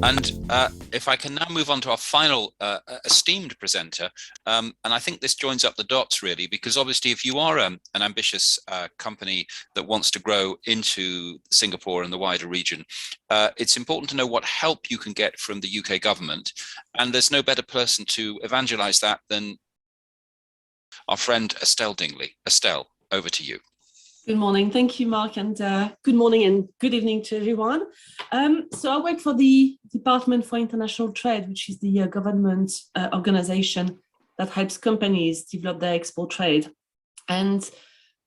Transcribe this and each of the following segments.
And if I can now move on to our final esteemed presenter, and I think this joins up the dots really, because obviously if you are an ambitious company that wants to grow into Singapore and the wider region, it's important to know what help you can get from the UK government. And there's no better person to evangelize that than our friend Estelle Dingley. Estelle, over to you. Good morning. Thank you, Mark, and good morning and good evening to everyone. So I work for the Department for International Trade, which is the government organization that helps companies develop their export trade. And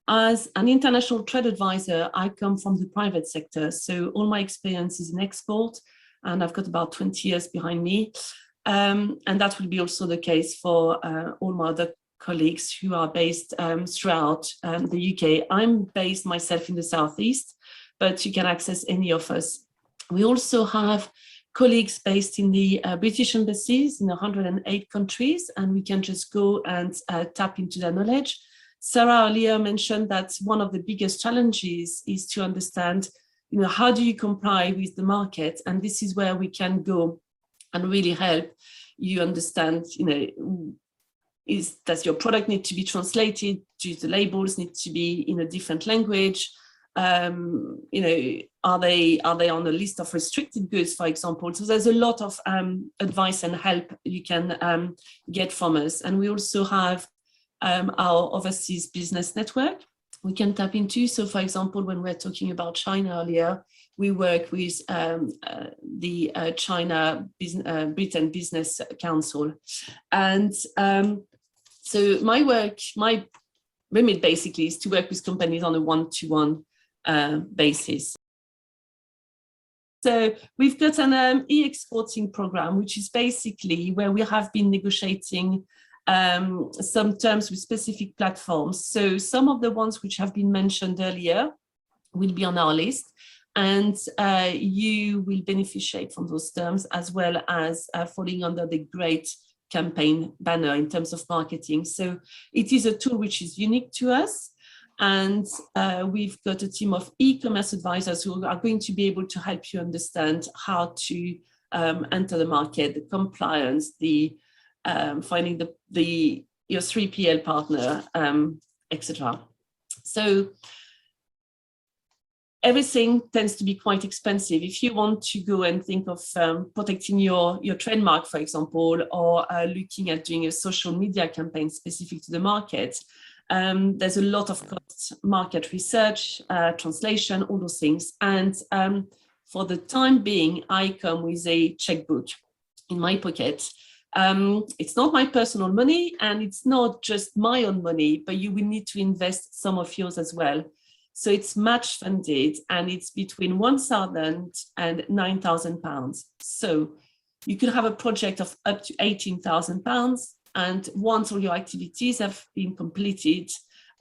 as an international trade advisor, I come from the private sector. So all my experience is in export, and I've got about 20 years behind me. And that will be also the case for all my other colleagues who are based throughout the UK. I'm based myself in the Southeast, but you can access any of us. We also have colleagues based in the British embassies in 108 countries, and we can just go and tap into their knowledge. Sarah earlier mentioned that one of the biggest challenges is to understand, how do you comply with the market? And this is where we can go and really help you understand, does your product need to be translated? Do the labels need to be in a different language? Are they on a list of restricted goods, for example? So there's a lot of advice and help you can get from us. And we also have our overseas business network we can tap into. So for example, when we're talking about China earlier, we work with the China Britain Business Council. And so my remit basically is to work with companies on a one-to-one basis. So we've got an e-exporting program, which is basically where we have been negotiating some terms with specific platforms. So some of the ones which have been mentioned earlier will be on our list, and you will beneficiate from those terms, as well as falling under the GREAT campaign banner in terms of marketing. So it is a tool which is unique to us. And we've got a team of e-commerce advisors who are going to be able to help you understand how to enter the market, the compliance, the finding your 3PL partner, etc. So everything tends to be quite expensive. If you want to go and think of protecting your trademark, for example, or looking at doing a social media campaign specific to the market, there's a lot of costs, market research, translation, all those things. And for the time being, I come with a checkbook in my pocket. It's not my personal money, and it's not just my own money, but you will need to invest some of yours as well. So it's match funded, and it's between 1,000 and 9,000 pounds. So you could have a project of up to 18,000 pounds. And once all your activities have been completed,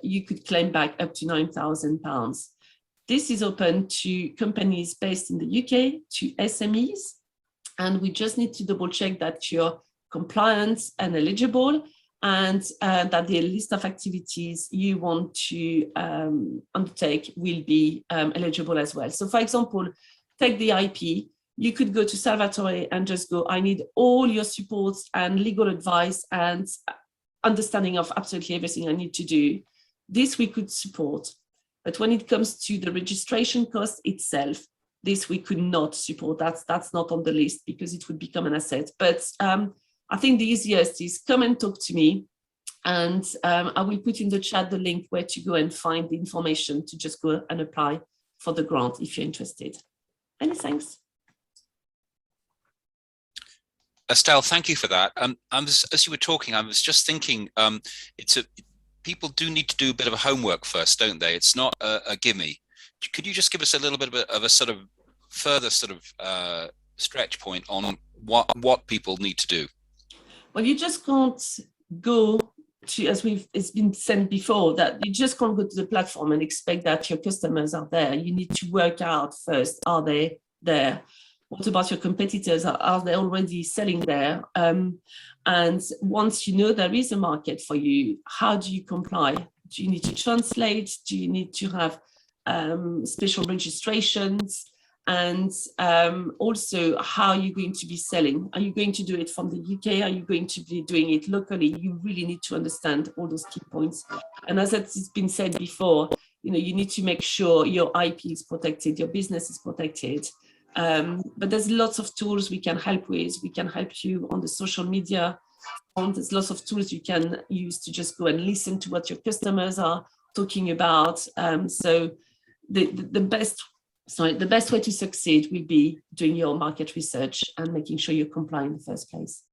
you could claim back up to 9,000 pounds. This is open to companies based in the UK, to SMEs, and we just need to double check that you're compliant and eligible, and that the list of activities you want to undertake will be eligible as well. So for example, take the IP. You could go to Salvatore and just go, I need all your support and legal advice and understanding of absolutely everything I need to do. This we could support. But when it comes to the registration cost itself, this we could not support. That's not on the list because it would become an asset. But I think the easiest is come and talk to me, and I will put in the chat the link where to go and find the information to just go and apply for the grant if you're interested. Many thanks. Estelle, thank you for that. As you were talking, I was just thinking, people do need to do a bit of a homework first, don't they? It's not a gimme. Could you just give us a little bit of a sort of further sort of stretch point on what people need to do? Well, you just can't go to, it's been said before, that you just can't go to the platform and expect that your customers are there. You need to work out first, are they there? What about your competitors? Are they already selling there? And once you know there is a market for you, how do you comply? Do you need to translate? Do you need to have special registrations? And also, how are you going to be selling? Are you going to do it from the UK? Are you going to be doing it locally? You really need to understand all those key points. And as it's been said before, you need to make sure your IP is protected, your business is protected. But there's lots of tools we can help with. We can help you on the social media front. There's lots of tools you can use to just go and listen to what your customers are talking about. So the best way to succeed will be doing your market research and making sure you comply in the first place.